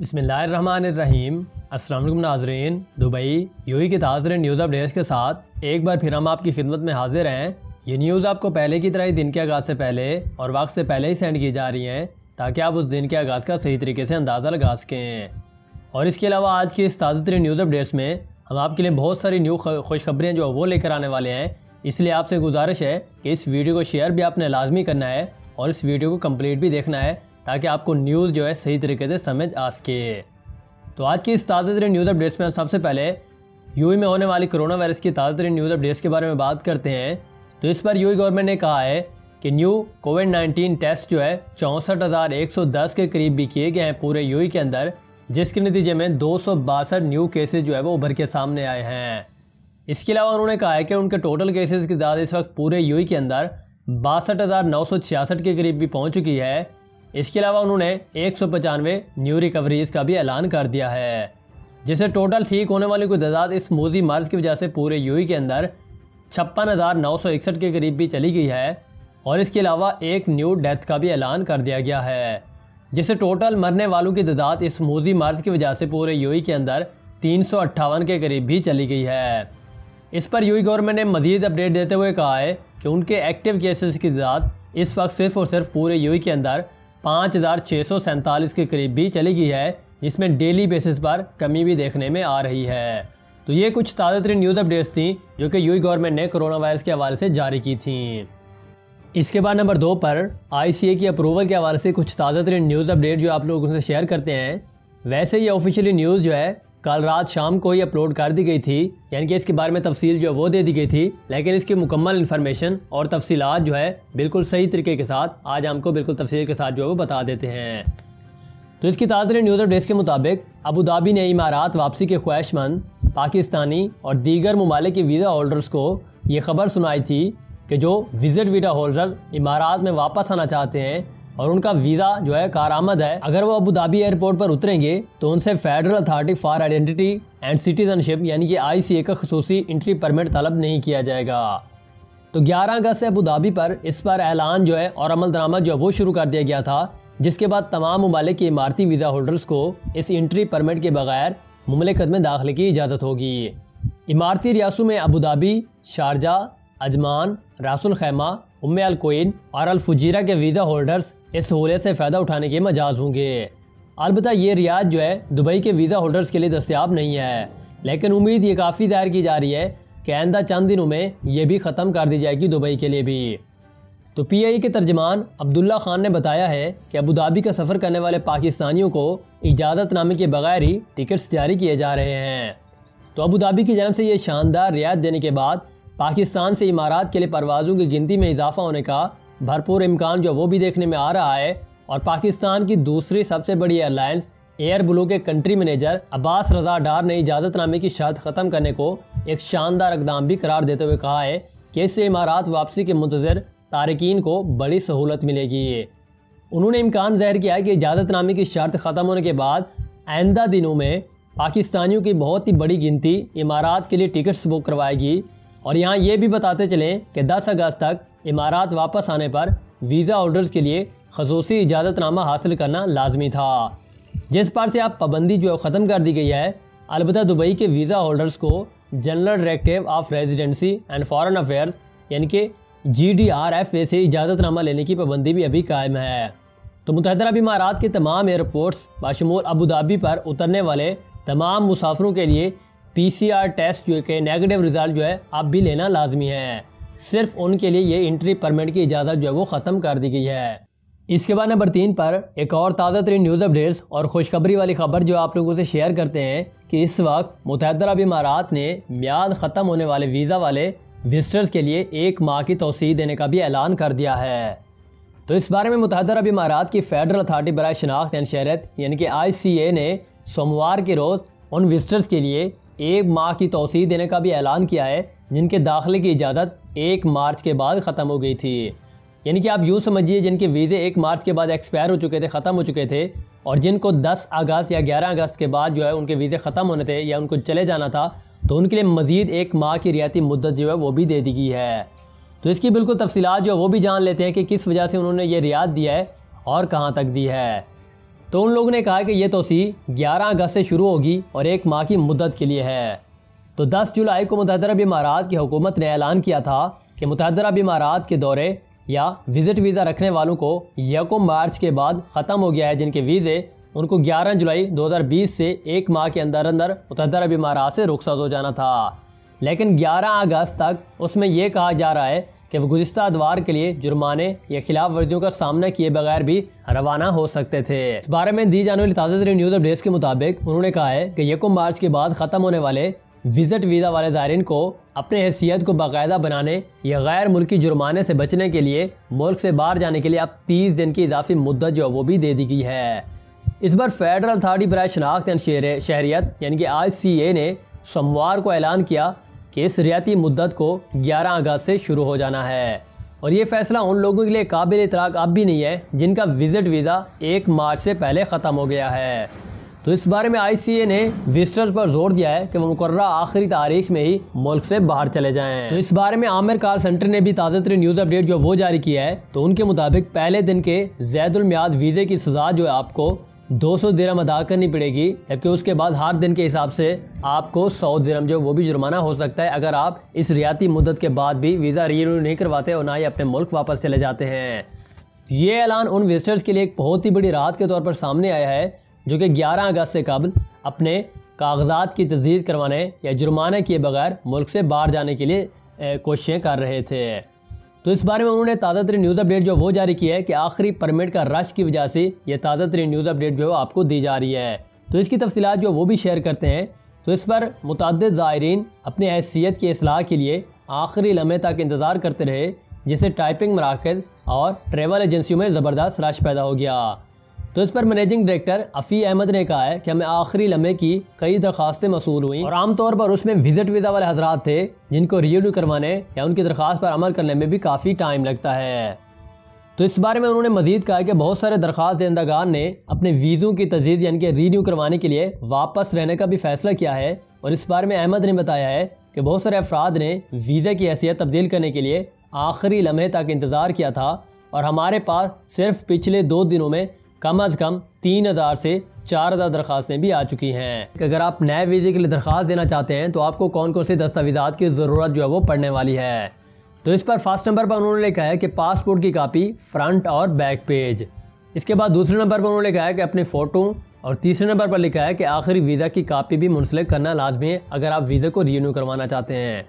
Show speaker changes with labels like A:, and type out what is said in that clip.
A: बिस्मिल्लाहिर्रहमानिर्रहीम। अस्सलाम वालेकुम नाज़रीन। दुबई यूएई के ताज़ा न्यूज़ अपडेट्स के साथ एक बार फिर हम आपकी खिदमत में हाजिर हैं। ये न्यूज़ आपको पहले की तरह ही दिन के आगाज़ से पहले और वक्त से पहले ही सेंड की जा रही हैं ताकि आप उस दिन के आगाज़ का सही तरीके से अंदाज़ा लगा सकें। और इसके अलावा आज की इस ताज़ा न्यूज़ अपडेट्स में हम आपके लिए बहुत सारी न्यू खुशखबरियाँ जो वो लेकर आने वाले हैं। इसलिए आपसे गुजारिश है कि इस वीडियो को शेयर भी आपने लाजमी करना है और इस वीडियो को कंप्लीट भी देखना है ताकि आपको न्यूज़ जो है सही तरीके से समझ आ सके। तो आज की इस ताज़ा न्यूज़ अपडेट्स में हम सबसे पहले यूएई में होने वाली कोरोना वायरस की ताज़ा न्यूज़ अपडेट्स के बारे में बात करते हैं। तो इस पर यूएई गवर्नमेंट ने कहा है कि न्यू कोविड-19 टेस्ट जो है 64,110 के करीब भी किए गए हैं पूरे यूएई के अंदर, जिसके नतीजे में 262 न्यू केसेज जो है वो उभर के सामने आए हैं। इसके अलावा उन्होंने कहा है कि उनके टोटल केसेस की तादाद इस वक्त पूरे यूएई के अंदर 62,966 के करीब भी पहुंच चुकी है। इसके अलावा उन्होंने 195 न्यू रिकवरीज का भी ऐलान कर दिया है, जिससे टोटल ठीक होने वालों की तादाद इस मौजी मर्ज की वजह से पूरे यूएई के अंदर 56,961 के करीब भी चली गई है। और इसके अलावा एक न्यू डेथ का भी ऐलान कर दिया गया है, जिससे टोटल मरने वालों की तादाद इस मौजी मर्ज की वजह से पूरे यूएई के अंदर 358 के करीब भी चली गई है। इस पर यूएई गवर्नमेंट ने मजीद अपडेट देते हुए कहा है कि उनके एक्टिव केसेस की तादाद इस वक्त सिर्फ और सिर्फ पूरे यूएई के अंदर 5,647 के करीब भी चली गई है, जिसमें डेली बेसिस पर कमी भी देखने में आ रही है। तो ये कुछ ताज़ा न्यूज़ अपडेट्स थी जो कि यूएई गवर्नमेंट ने कोरोना वायरस के हवाले से जारी की थी। इसके बाद नंबर 2 पर आईसीए की अप्रूवल के हवाले से कुछ ताज़ा न्यूज़ अपडेट जो आप लोगों से शेयर करते हैं। वैसे ये ऑफिशियली न्यूज़ जो है कल रात शाम को ही अपलोड कर दी गई थी, यानी कि इसके बारे में तफसील जो है वो दे दी गई थी, लेकिन इसकी मुकम्मल इन्फॉर्मेशन और तफसीलात जो है बिल्कुल सही तरीके के साथ आज हमको बिल्कुल तफसील के साथ जो है वो बता देते हैं। तो इसकी ताज़ा न्यूज़ अपडेट्स के मुताबिक अबू धाबी ने इमारात वापसी के ख्वाहिशमंद पाकिस्तानी और दीगर ममालिक के वीज़ा होल्डर्स को ये खबर सुनाई थी कि जो विजिट वीज़ा होल्डर इमारात में वापस आना चाहते हैं और उनका वीज़ा जो है कारआमद है, अगर वो अबू धाबी एयरपोर्ट पर उतरेंगे तो उनसे federal authority for identity and citizenship यानी कि आईसीए का खसूसी एंट्री परमिट तलब नहीं किया जाएगा। तो 11 अगस्त से अबू धाबी पर इस पर ऐलान जो है और अमल दरामद जो वो शुरू कर दिया गया था, जिसके बाद तमाम ममालिक के इमारती वीज़ा होल्डर्स को इस एंट्री परमिट के बगैर मुमलिकत में दाखिले की इजाज़त होगी। इमारती रियासतों में अबू धाबी, शारजा, अजमान, रासुल खैमा, उम्मे अल कोइन और अल फुजीरा के वीज़ा होल्डर्स इस सहूलियत से फ़ायदा उठाने के मजाज होंगे। अलबत्ता ये रियायत जो है दुबई के वीज़ा होल्डर्स के लिए दस्तयाब नहीं है, लेकिन उम्मीद ये काफ़ी दायर की जा रही है कि आइंदा चंद दिनों में ये भी ख़त्म कर दी जाएगी दुबई के लिए भी। तो पीआईए के तर्जमान अब्दुल्ला खान ने बताया है कि अबू धाबी का सफ़र करने वाले पाकिस्तानियों को इजाज़तनामे के बगैर ही टिकट्स जारी किए जा रहे हैं। तो अबू धाबी की जानब से ये शानदार रियायत देने के बाद पाकिस्तान से इमारात के लिए परवाज़ों की गिनती में इजाफा होने का भरपूर इम्कान जो वो भी देखने में आ रहा है। और पाकिस्तान की दूसरी सबसे बड़ी एयरलाइंस एयर ब्लू के कंट्री मैनेजर अब्बास रज़ा डार ने इजाज़तनामे की शर्त ख़त्म करने को एक शानदार इक़दाम भी करार देते हुए कहा है कि इससे इमारात वापसी के मुंतज़िर तारिकीन को बड़ी सहूलत मिलेगी। उन्होंने इम्कान ज़ाहिर किया कि इजाज़तनामे की शर्त ख़त्म होने के बाद आइंदा दिनों में पाकिस्तानियों की बहुत ही बड़ी गिनती इमारात के लिए टिकट्स बुक करवाएगी। और यहाँ ये भी बताते चलें कि 10 अगस्त तक इमारात वापस आने पर वीज़ा होल्डर्स के लिए खसूसी इजाज़तनामा हासिल करना लाजमी था, जिस पर से अब पाबंदी जो ख़त्म कर दी गई है। अलबत्ता दुबई के वीज़ा होल्डर्स को general directive of residency and foreign affairs यानी कि GDRFA से इजाज़तनामा लेने की पाबंदी भी अभी कायम है। तो मुत्तहिदा अरब इमारात के तमाम एयरपोर्ट्स बाशमूल अबू धाबी पर उतरने वाले तमाम मुसाफिरों के लिए PCR टेस्ट जो कि नेगेटिव रिज़ल्ट जो है अब भी लेना लाजमी है। सिर्फ उनके लिए ये एंट्री परमिट की इजाज़त जो है वो ख़त्म कर दी गई है। इसके बाद नंबर 3 पर एक और ताज़ा तरीन न्यूज़ अपडेट्स और खुशखबरी वाली खबर जो आप लोगों से शेयर करते हैं कि इस वक्त मुत्तहिदा अरब इमारात ने मियाद ख़त्म होने वाले वीज़ा वाले विजिटर्स के लिए 1 माह की तौसीह देने का भी ऐलान कर दिया है। तो इस बारे में मुत्तहिदा अरब इमारात की फेडरल अथॉरिटी बराए शनाख्त एंड शहरत यानी कि ICA ने सोमवार के रोज़ उन विजिटर्स के लिए 1 माह की तौसीह देने का भी ऐलान किया है, जिनके दाखिले की इजाज़त 1 मार्च के बाद ख़त्म हो गई थी। यानी कि आप यूँ समझिए जिनके वीज़े 1 मार्च के बाद एक्सपायर हो चुके थे, ख़त्म हो चुके थे, और जिनको 10 अगस्त या 11 अगस्त के बाद जो है उनके वीज़े ख़त्म होने थे या उनको चले जाना था, तो उनके लिए मज़ीद 1 माह की रियायती मुद्दत जो है वो भी दे दी गई है। तो इसकी बिल्कुल तफसीलात जो है वो भी जान लेते हैं कि किस वजह से उन्होंने ये रियायत दिया है और कहाँ तक दी है। तो उन लोगों ने कहा कि ये तोसी 11 अगस्त से शुरू होगी और 1 माह की मुद्दत के लिए है। तो 10 जुलाई को मुतहदा अरब इमारात की हुकूमत ने ऐलान किया था कि मुतहदा अरब इमारात के दौरे या विजिट वीज़ा रखने वालों को 1 मार्च के बाद ख़त्म हो गया है, जिनके वीज़े उनको 11 जुलाई 2020 से 1 माह के अंदर अंदर मुतहदा अरब इमारात से रुखसत हो जाना था। लेकिन 11 अगस्त तक उसमें यह कहा जा रहा है कि वो गुज़िश्ता अदवार के लिए जुर्माने या खिलाफ वर्जियों का सामना किए बगैर भी रवाना हो सकते थे। इस बारे में दी जाने वाली ताज़ा तरीन न्यूज़ अपडेट्स के मुताबिक उन्होंने कहा है कि 1 मार्च के बाद ख़त्म होने वाले विजिट वीज़ा वाले ज़ायरीन को अपने हैसियत को बाकायदा बनाने या गैर मुल्की जुर्माने से बचने के लिए मुल्क से बाहर जाने के लिए अब 30 दिन की इजाफी मुद्दत जो वो भी दे दी गई है। इस बार फेडरल अथॉरिटी बराए शनाख्त एंड शहरियत यानी कि ICA ने सोमवार को ऐलान किया कि इस रियाती मुद्दत को 11 अगस्त से शुरू हो जाना है और ये फैसला उन लोगों के लिए काबिल इतलाक अब भी नहीं है जिनका विजिट वीज़ा 1 मार्च से पहले ख़त्म हो गया है। तो इस बारे में ICA ने विजिटर्स पर जोर दिया है कि वो मुकर्ररा आखिरी तारीख में ही मुल्क से बाहर चले जाएं। तो इस बारे में आमिर कॉल सेंटर ने भी ताज़ा तरीन न्यूज़ अपडेट जो वो जारी किया है। तो उनके मुताबिक पहले दिन के ज़ैदुल मियाद वीज़े की सज़ा जो है आपको 200 दिरहम अदा करनी पड़ेगी, जबकि उसके बाद हर दिन के हिसाब से आपको 100 दिरहम जो वो भी जुर्माना हो सकता है अगर आप इस रियाती मुद्दत के बाद भी वीज़ा रिन्यू नहीं करवाते और ना ही अपने मुल्क वापस चले जाते हैं। ये ऐलान उन विजिटर्स के लिए एक बहुत ही बड़ी राहत के तौर पर सामने आया है जो कि 11 अगस्त से कबल अपने कागजात की तजदीद करवाने या जुर्माने किए बगैर मुल्क से बाहर जाने के लिए कोशिशें कर रहे थे। तो इस बारे में उन्होंने ताज़ा तरीन न्यूज़ अपडेट जो वो जारी किया है कि आखिरी परमिट का रश की वजह से ये ताज़ा तरीन न्यूज़ अपडेट जो आपको दी जा रही है। तो इसकी तफसीलात जो वो भी शेयर करते हैं। तो इस पर मुतअद्दिद ज़ायरीन अपनी हैसियत की इस्लाह के लिए आखिरी लम्हे तक इंतज़ार करते रहे, जिससे टाइपिंग मराकज़ और ट्रेवल एजेंसियों में ज़बरदस्त रश पैदा हो गया। तो इस पर मैनेजिंग डायरेक्टर अफ़ी अहमद ने कहा है कि हमें आखिरी लम्हे की कई दरखास्तें मसूल हुई और आमतौर पर उसमें विजिट वीज़ा वाले हजरात थे जिनको रिन्यू करवाने या उनकी दरख्वास्त पर अमल करने में भी काफ़ी टाइम लगता है। तो इस बारे में उन्होंने मजीद कहा कि बहुत सारे दरख्वास्त दहिंदगान ने अपने वीज़ों की तजदीद यानी कि रिन्यू करवाने के लिए वापस रहने का भी फैसला किया है। और इस बारे में अहमद ने बताया है कि बहुत सारे अफराद ने वीज़ा की हैसियत तब्दील करने के लिए आखिरी लम्हे तक इंतज़ार किया था और हमारे पास सिर्फ पिछले 2 दिनों में कम अज़ कम 3000 से 4000 दरख्वास्तें भी आ चुकी हैं। अगर आप नए वीज़े के लिए दरख्वास्त देना चाहते हैं तो आपको कौन कौन से दस्तावेज़ात की ज़रूरत जो है वो पड़ने वाली है। तो इस पर फर्स्ट नंबर पर उन्होंने लिखा है कि पासपोर्ट की कापी फ्रंट और बैक पेज। इसके बाद दूसरे नंबर पर उन्होंने लिखा है कि अपने फ़ोटो और तीसरे नंबर पर लिखा है कि आखिरी वीज़ा की कापी भी मुंसलिक करना लाजमी है अगर आप वीज़े को रिन्यू करवाना चाहते हैं।